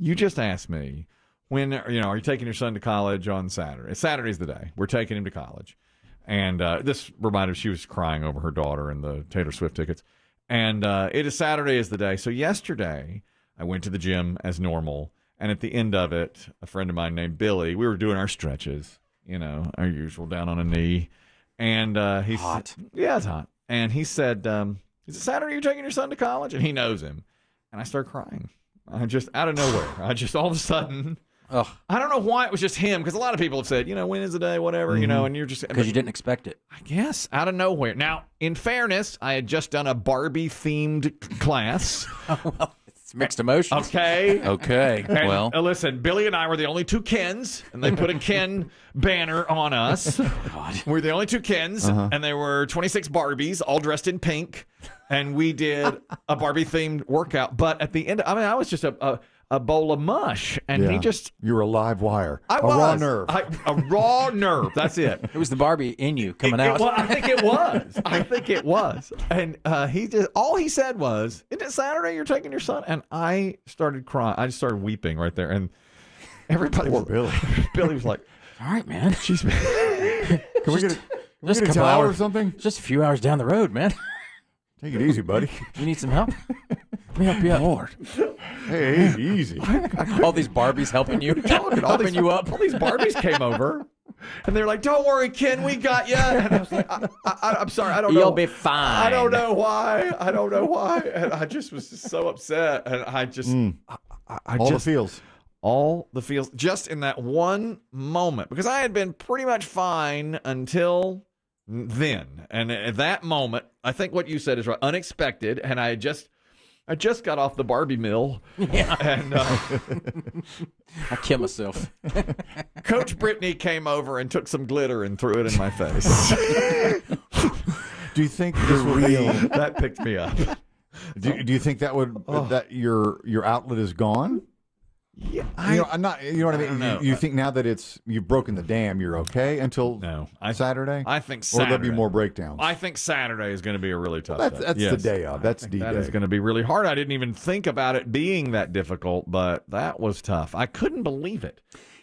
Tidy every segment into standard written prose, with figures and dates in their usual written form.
You just asked me when, are you taking your son to college on Saturday? Saturday's the day. We're taking him to college. And this reminded me, she was crying over her daughter and the Taylor Swift tickets. And it is Saturday is the day. So yesterday, I went to the gym as normal. And at the end of it, a friend of mine named Billy, we were doing our stretches, our usual down on a knee. And he's hot. Yeah, it's hot. And he said, is it Saturday you're taking your son to college? And he knows him. And I started crying. I just, out of nowhere, all of a sudden, I don't know why it was just him, because a lot of people have said, when is the day, whatever, and you're just... Because you didn't expect it. I guess, out of nowhere. Now, in fairness, I had just done a Barbie-themed class. Well, it's mixed emotions. Okay. And, well. Listen, Billy and I were the only two Kens, and they put a Ken banner on us. God. We're the only two Kens, and there were 26 Barbies, all dressed in pink, and we did a Barbie-themed workout. But at the end, I was just a bowl of mush, and he just... You were a live wire. A raw nerve. A raw nerve. That's it. It was the Barbie in you coming out. Well, I think it was. And all he said was, "Isn't it Saturday you're taking your son?" And I started crying. I just started weeping right there. And everybody was... Billy was like, all right, man. Can we get a towel or something? Just a few hours down the road, man. Take it easy, buddy. You need some help? Let me help you out. Lord. Hey, easy. All these Barbies helping you. Helping you up. All these Barbies came over. And they're like, "Don't worry, Ken, we got you." And I was like, I'm sorry, I don't know. You'll be fine. I don't know why. And I just was so upset. And I just... All the feels. Just in that one moment. Because I had been pretty much fine until then. And at that moment, I think what you said is right. Unexpected. And I just got off the Barbie mill. Yeah. And I kill myself. Coach Brittany came over and took some glitter and threw it in my face. Do you think this will be... That picked me up. Do you think that your outlet is gone? Yeah, I'm not. You know what I mean? You think now that you've broken the dam, you're okay until Saturday? I think Saturday. Or there'll be more breakdowns? I think Saturday is going to be a really tough day. That's the day of. That's D-Day. That is going to be really hard. I didn't even think about it being that difficult, but that was tough. I couldn't believe it.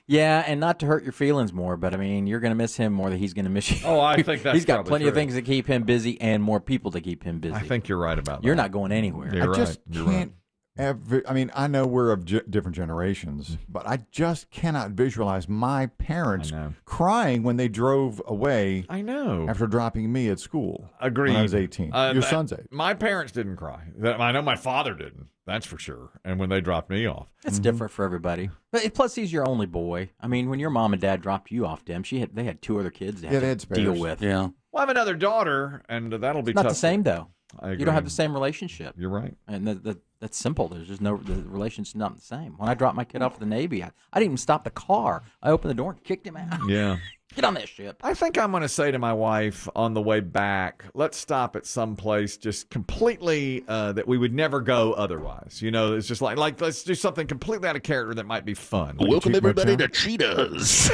Yeah, and not to hurt your feelings more, but I mean, you're going to miss him more than he's going to miss you. Oh, I think that's He's got plenty true. of things to keep him busy and more people to keep him busy. I think you're right about that. You're not going anywhere. You're I just right. can't. I mean, I know we're of different generations, but I just cannot visualize my parents crying when they drove away. I know. After dropping me at school. Agreed. When I was 18. Your son's 8. My parents didn't cry. I know my father didn't. That's for sure. And when they dropped me off. It's different for everybody. But plus, he's your only boy. I mean, when your mom and dad dropped you off, Demm, they had 2 other kids to deal with. Yeah. Well, I have another daughter, and that'll be it's not tough. the same, though. I agree. You don't have the same relationship. You're right. And that's simple. There's just the relationship's not the same. When I dropped my kid off at the Navy, I didn't even stop the car. I opened the door and kicked him out. Yeah. Get on that ship. I think I'm going to say to my wife on the way back, let's stop at some place just completely that we would never go otherwise. It's just like let's do something completely out of character that might be fun. Welcome everybody to Cheetahs.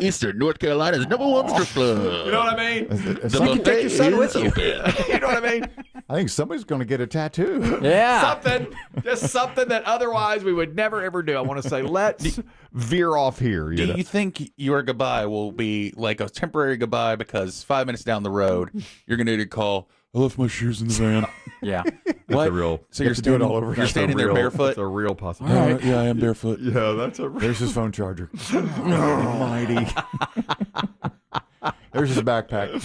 Eastern North Carolina's #1 strip club. You know what I mean? The buffet is open. You know what I mean? I think somebody's going to get a tattoo. Yeah. Something that otherwise we would never, ever do. I want to say, let's veer off here. Do you think your goodbye will be like a temporary goodbye because 5 minutes down the road, you're going to need to call, "I left my shoes in the van"? Yeah. What? So you're standing, all over. You're standing there barefoot? That's a real possibility. All right. Yeah, I am barefoot. Yeah, that's a real... There's his phone charger. Almighty. There's his backpack.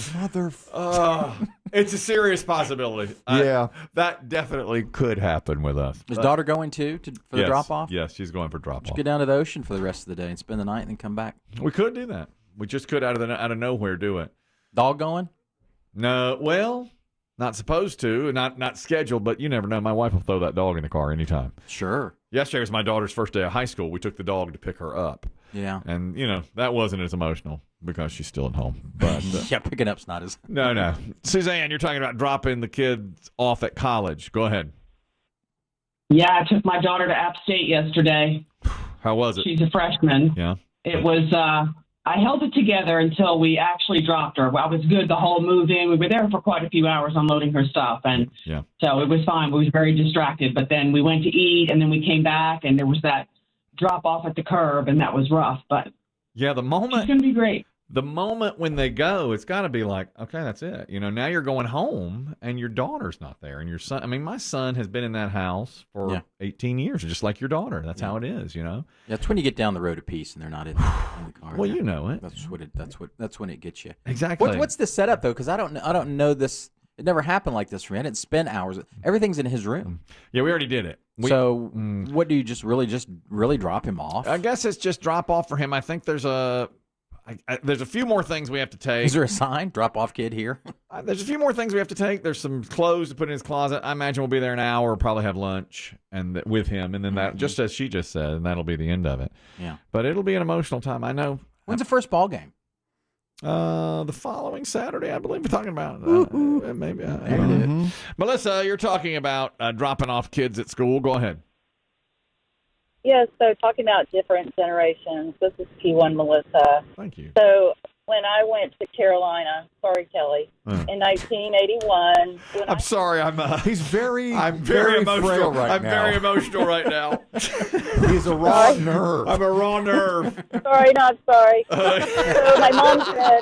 It's a serious possibility. Yeah. That definitely could happen with us. Is daughter going for the drop-off? Yes, she's going for drop-off. Get down to the ocean for the rest of the day and spend the night and then come back. We could do that. We just could out of nowhere do it. Dog going? No, well, not supposed to, not scheduled, but you never know. My wife will throw that dog in the car anytime. Sure. Yesterday was my daughter's first day of high school. We took the dog to pick her up. Yeah. And, that wasn't as emotional because she's still at home. But yeah, picking up's not as... No. Suzanne, you're talking about dropping the kids off at college. Go ahead. Yeah, I took my daughter to App State yesterday. How was it? She's a freshman. Yeah. It was I held it together until we actually dropped her. I was good the whole move in. We were there for quite a few hours unloading her stuff. And so it was fine. We was very distracted. But then we went to eat, and then we came back, and there was that drop off at the curb, and that was rough. But the moment it's going to be great. The moment when they go, it's got to be like, okay, that's it. Now you're going home and your daughter's not there. And your son, I mean, my son has been in that house for 18 years, just like your daughter. That's how it is, Yeah, it's when you get down the road of peace and they're not in the car. Well, you know it. That's when it gets you. Exactly. What's the setup though? Because I don't know this. It never happened like this for me. I didn't spend hours. Everything's in his room. Yeah, we already did it. What do you just really drop him off? I guess it's just drop off for him. I think there's a few more things we have to take. Is there a sign? Drop off kid here? There's a few more things we have to take. There's some clothes to put in his closet. I imagine we'll be there an hour, probably have lunch and with him. And then that, just as she just said, and that'll be the end of it. Yeah. But it'll be an emotional time. I know. When's the first ball game? The following Saturday, I believe we're talking about. Maybe. Melissa, you're talking about dropping off kids at school. Go ahead. Yes, so talking about different generations, this is P1 Melissa. Thank you. So when I went to Carolina, sorry, Kelly, in 1981. I'm sorry, I'm very emotional right I'm now. very emotional right now. He's a raw nerve. I'm a raw nerve. Sorry, not sorry. So my mom said,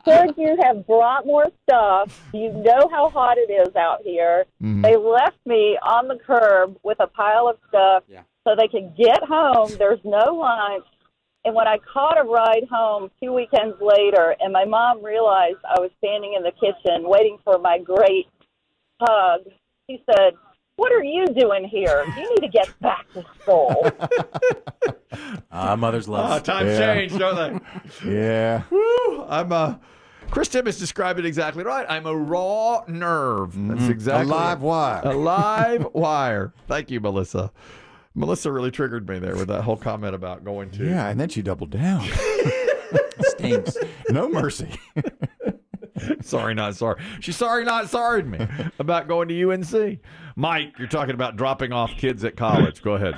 could you have brought more stuff? You know how hot it is out here. Mm-hmm. They left me on the curb with a pile of stuff so they could get home. There's no lunch. And when I caught a ride home 2 weekends later, and my mom realized I was standing in the kitchen waiting for my great hug, she said, "What are you doing here? You need to get back to school." Mother's love. Times change, don't they? Yeah. Woo, Chris Tibbs described it exactly right. I'm a raw nerve. That's exactly a live wire. A live wire. Thank you, Melissa. Melissa really triggered me there with that whole comment about going to. Yeah, and then she doubled down. Stings. No mercy. Sorry, not sorry. She's sorry, not sorry to me about going to UNC. Mike, you're talking about dropping off kids at college. Go ahead.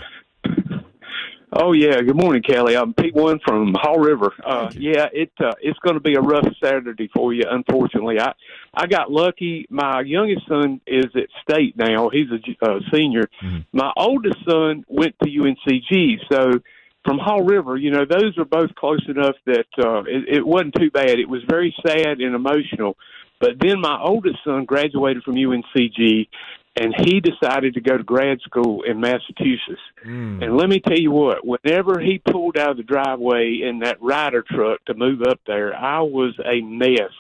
Oh, yeah. Good morning, Kelly. I'm P1 from Haw River. It's going to be a rough Saturday for you, unfortunately. I got lucky. My youngest son is at State now. He's a senior. Mm-hmm. My oldest son went to UNCG. So from Haw River, those are both close enough that it wasn't too bad. It was very sad and emotional. But then my oldest son graduated from UNCG, and he decided to go to grad school in Massachusetts. And let me tell you what, whenever he pulled out of the driveway in that Ryder truck to move up there, I was a mess.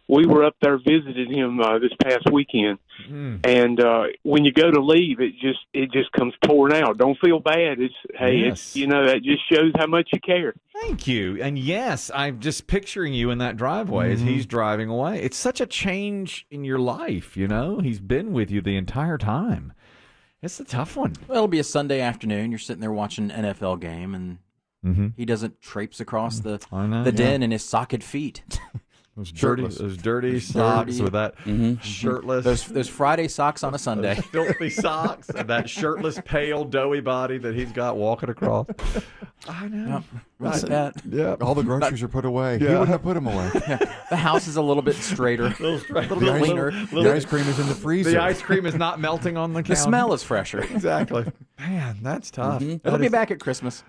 We were up there visiting him this past weekend, and when you go to leave, it just comes pouring out. Don't feel bad. That just shows how much you care. Thank you. And yes, I'm just picturing you in that driveway as he's driving away. It's such a change in your life, He's been with you the entire time. It's a tough one. Well, it'll be a Sunday afternoon. You're sitting there watching an NFL game, and he doesn't traipse across the den in his socked feet. Those dirty socks with that shirtless. Those Friday socks on a Sunday. Filthy socks and that shirtless, pale, doughy body that he's got walking across. I know. That. All the groceries are put away. He wouldn't have put them away. The house is a little bit straighter. A little bit cleaner. The ice cream is in the freezer. The ice cream is not melting on the counter. The smell is fresher. Exactly. Man, that's tough. It'll be back at Christmas.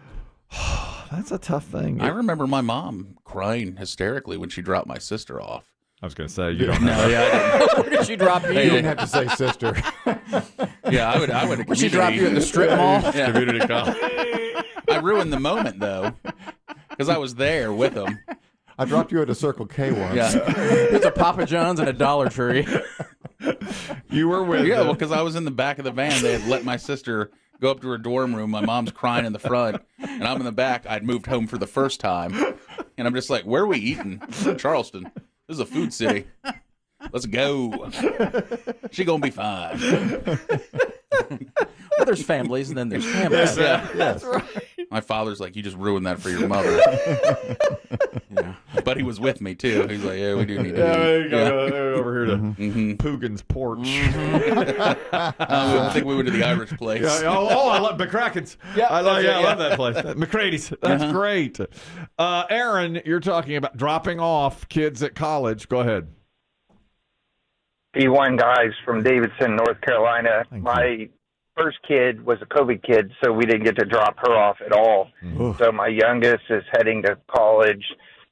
That's a tough thing. I remember my mom crying hysterically when she dropped my sister off. I was going to say, you don't know. No, yeah, I didn't. Where did she drop you? You didn't have to say sister. Yeah, I would. Would she drop you at the strip mall? Yeah. Community college. I ruined the moment, though, because I was there with them. I dropped you at a Circle K once. Yeah. There's a Papa John's and a Dollar Tree. You were with well, because I was in the back of the van. They had let my sister go up to her dorm room. My mom's crying in the front, and I'm in the back. I'd moved home for the first time, and I'm just like, where are we eating? Charleston. This is a food city. Let's go. She gonna be fine. Well, there's families, and then there's families. That's right. My father's like, you just ruined that for your mother. Yeah. But he was with me, too. He's like, yeah, we do need to eat. There you go. Yeah. There you over here to Poogan's porch. I think we went to the Irish place. I love McCracken's. I love that place. McCrady's. That's great. Aaron, you're talking about dropping off kids at college. Go ahead. P1 guys from Davidson, North Carolina. My first kid was a COVID kid, so we didn't get to drop her off at all. So my youngest is heading to college.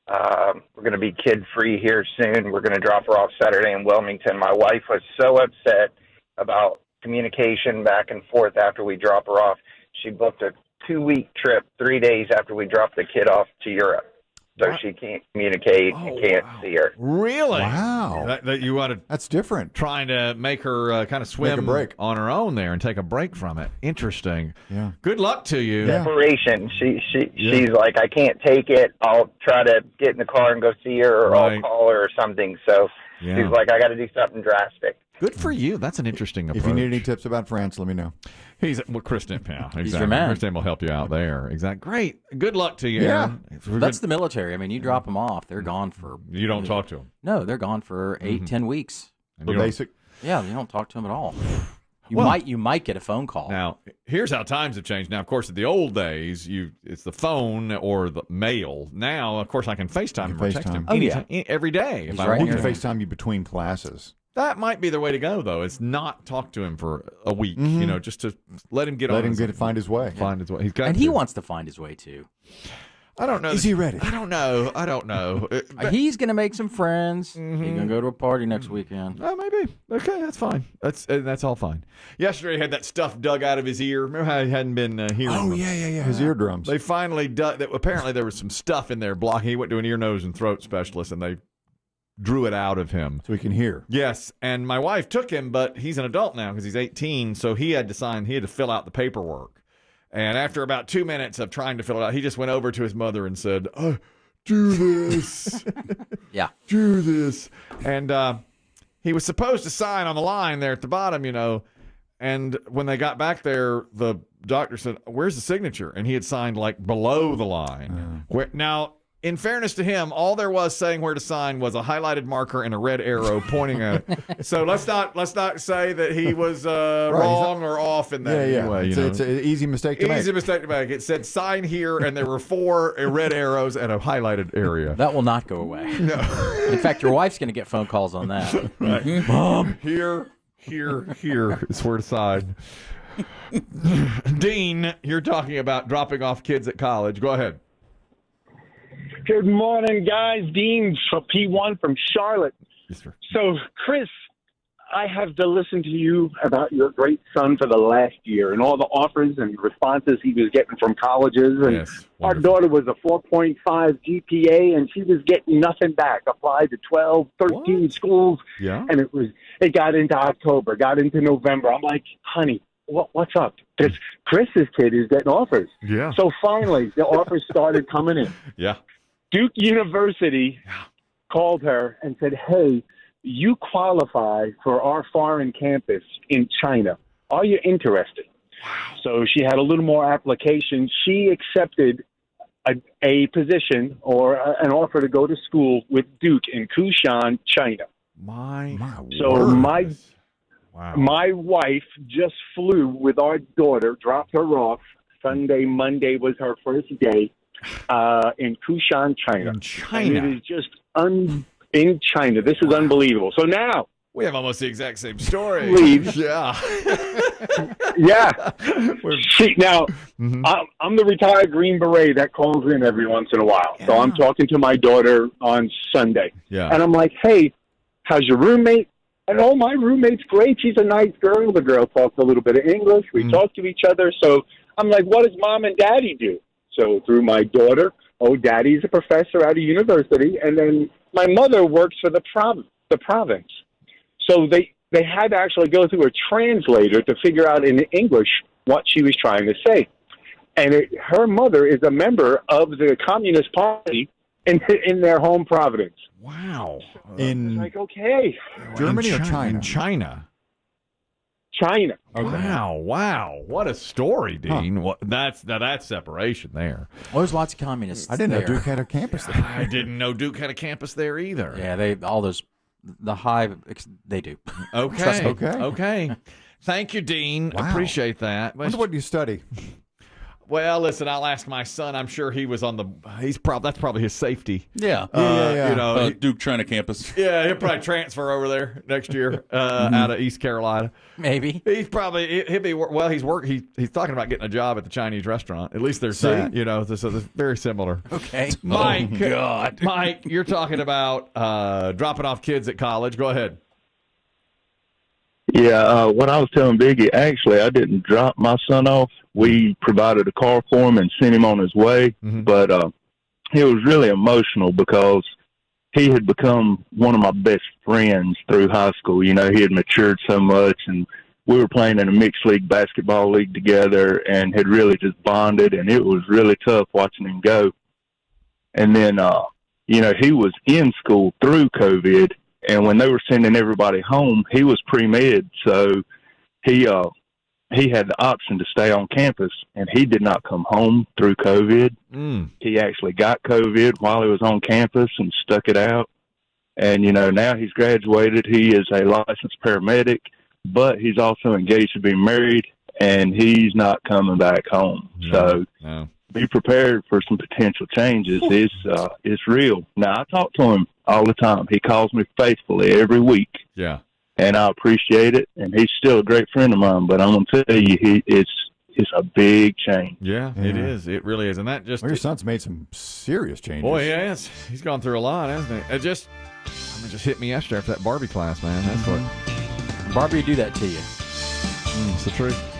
We're going to be kid-free here soon. We're going to drop her off Saturday in Wilmington. My wife was so upset about communication back and forth after we drop her off. She booked a 2-week trip 3 days after we dropped the kid off to Europe. So she can't communicate and can't see her. Really? Wow. That you wanted. That's different. Trying to make her kind of swim on her own there and take a break from it. Interesting. Yeah. Good luck to you. Separation. She's like, I can't take it. I'll try to get in the car and go see her, or I'll call her or something. So she's like, I got to do something drastic. Good for you. That's an interesting approach. If you need any tips about France, let me know. He's Chris Dent, pal. Exactly. He's your man. Chris Dent will help you out there. Exactly. Great. Good luck to you, Aaron. That's the military. I mean, you drop them off, they're gone for... You don't talk to them? No, they're gone for 8-10 weeks. For basic? Yeah, you don't talk to them at all. You might get a phone call. Now, here's how times have changed. Now, of course, in the old days, it's the phone or the mail. Now, of course, I can FaceTime him or text him every day. If I want to FaceTime you between classes. That might be the way to go, though. It's not talk to him for a week, just to let him find his way. Find his way. He wants to find his way, too. I don't know. Is he ready? I don't know. He's going to make some friends. He's going to go to a party next weekend. Maybe. Okay, that's fine. That's all fine. Yesterday, he had that stuff dug out of his ear. Remember how he hadn't been hearing? Oh, yeah. His eardrums. They finally dug. Apparently, there was some stuff in there blocking. He went to an ear, nose, and throat specialist, and they drew it out of him. So he can hear. Yes, and my wife took him, but he's an adult now because he's 18, so he had to fill out the paperwork. And after about 2 minutes of trying to fill it out, he just went over to his mother and said, do this. Do this. And he was supposed to sign on the line there at the bottom, and when they got back there, the doctor said, where's the signature? And he had signed like below the line. Now, in fairness to him, all there was saying where to sign was a highlighted marker and a red arrow pointing at it. So let's not say that he was wrong or off in that anyway. It's an easy mistake to make. Easy mistake to make. It said sign here, and there were 4 red arrows and a highlighted area. That will not go away. No. In fact, your wife's going to get phone calls on that. Right. Mom, here is where to sign. Dean, you're talking about dropping off kids at college. Go ahead. Good morning, guys. Dean from P1 from Charlotte. Yes, sir. So, Chris, I have to listen to you about your great son for the last year and all the offers and responses he was getting from colleges. And our daughter was a 4.5 GPA, and she was getting nothing back. Applied to 12, 13 schools, and it got into October, got into November. I'm like, honey, what's up? Because Chris's kid is getting offers. Yeah. So finally, the offers started coming in. Yeah. Duke University called her and said, hey, you qualify for our foreign campus in China. Are you interested? Wow. So she had a little more applications. She accepted a position or an offer to go to school with Duke in Kushan, China. My wife just flew with our daughter, dropped her off. Sunday, Monday was her first day in Kushan, China. In China? And it is just in China. This is unbelievable. So now we have almost the exact same story. Leaves. Yeah. Yeah. Now, I'm the retired Green Beret that calls in every once in a while. Yeah. So I'm talking to my daughter on Sunday. Yeah. And I'm like, hey, how's your roommate? And my roommate's great. She's a nice girl. The girl talks a little bit of English. We talk to each other. So I'm like, what does mom and daddy do? So through my daughter, daddy's a professor at a university. And then my mother works for the province. So they had to actually go through a translator to figure out in English what she was trying to say. And her mother is a member of the Communist Party in their home province. Wow. In like, okay. Germany or China? In China. China. Okay. Wow. What a story, Dean. That's separation there. Well, there's lots of communists. I didn't know Duke had a campus there. I didn't know Duke had a campus there either. Yeah, all those the hive, they do. Okay. Okay. Okay. Thank you, Dean. Wow. Appreciate that. Wonder what do you study? Well, listen, I'll ask my son. I'm sure he was on the. That's probably his safety. Yeah. Yeah. You know, Duke China campus. yeah, he'll probably transfer over there next year out of East Carolina. Maybe. He's probably he'll be well. He's talking about getting a job at the Chinese restaurant. At least there's that. You know, so it's very similar. Okay. Mike, Oh, God. Mike, you're talking about dropping off kids at college. Go ahead. Yeah, what I was telling Biggie, actually, I didn't drop my son off. We provided a car for him and sent him on his way. But it was really emotional because he had become one of my best friends through high school. You know, he had matured so much, and we were playing in a mixed league basketball league together and had really just bonded, and it was really tough watching him go. And then, you know, he was in school through COVID, and when they were sending everybody home, he was pre-med, so he had the option to stay on campus, and he did not come home through COVID. He actually got COVID while he was on campus and stuck it out. And, you know, now he's graduated. He is a licensed paramedic, but he's also engaged to be married, and he's not coming back home. So be prepared for some potential changes. It's real. Now, I talk to him all the time. He calls me faithfully every week. Yeah. And I appreciate it. And he's still a great friend of mine, but I'm going to tell you, it's a big change. Yeah, it is. It really is. And that just... Well, your son's made some serious changes. Boy, he has. He's gone through a lot, hasn't he? It just hit me yesterday after that Barbie class, man. That's what... Barbie do that to you. It's the truth.